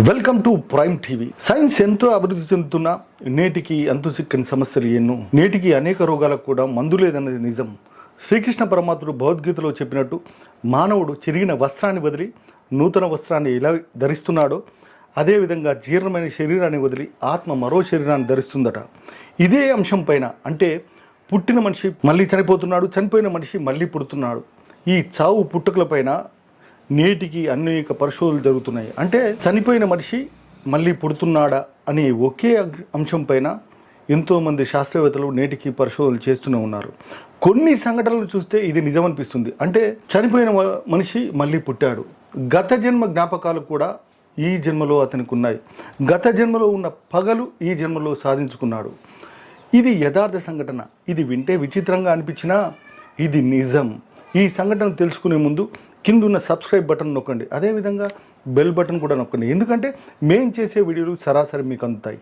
Welcome to prime TV. Science ఎంతో అభివృద్ధి చెందుతున్న నేటికి అంతు చిక్కని సమస్యలు ఎన్నో. నేటికి అనేక రోగాలకు కూడా మందు లేదన్నది నిజం. శ్రీకృష్ణ పరమాత్ముడు భగవద్గీతలో చెప్పినట్టు మానవుడు చిరిగిన వస్త్రాన్ని వదిలి నూతన వస్త్రాన్ని ఎలా ధరిస్తున్నాడో అదేవిధంగా జీర్ణమైన శరీరాన్ని వదిలి ఆత్మ మరో శరీరాన్ని ధరిస్తుందట. ఇదే అంశం పైన అంటే పుట్టిన మనిషి మళ్ళీ చనిపోతున్నాడు, చనిపోయిన మనిషి మళ్ళీ పుడుతున్నాడు. ఈ చావు పుట్టుకల పైన నేటికి అనేక పరిశోధనలు జరుగుతున్నాయి. అంటే చనిపోయిన మనిషి మళ్ళీ పుడుతున్నాడా అనే ఒకే అంశం పైన ఎంతోమంది శాస్త్రవేత్తలు నేటికి పరిశోధనలు చేస్తూనే ఉన్నారు. కొన్ని సంఘటనలు చూస్తే ఇది నిజమనిపిస్తుంది. అంటే చనిపోయిన మనిషి మళ్ళీ పుట్టాడు, గత జన్మ జ్ఞాపకాలు కూడా ఈ జన్మలో అతనికి ఉన్నాయి, గత జన్మలో ఉన్న పగలు ఈ జన్మలో సాధించుకున్నాడు. ఇది యథార్థ సంఘటన. ఇది వింటే విచిత్రంగా అనిపించినా ఇది నిజం. ఈ సంఘటన తెలుసుకునే ముందు కింద ఉన్న సబ్స్క్రైబ్ బటన్ నొక్కండి, అదేవిధంగా బెల్ బటన్ కూడా నొక్కండి. ఎందుకంటే మేము చేసే వీడియోలు సరాసరి మీకు అందుతాయి.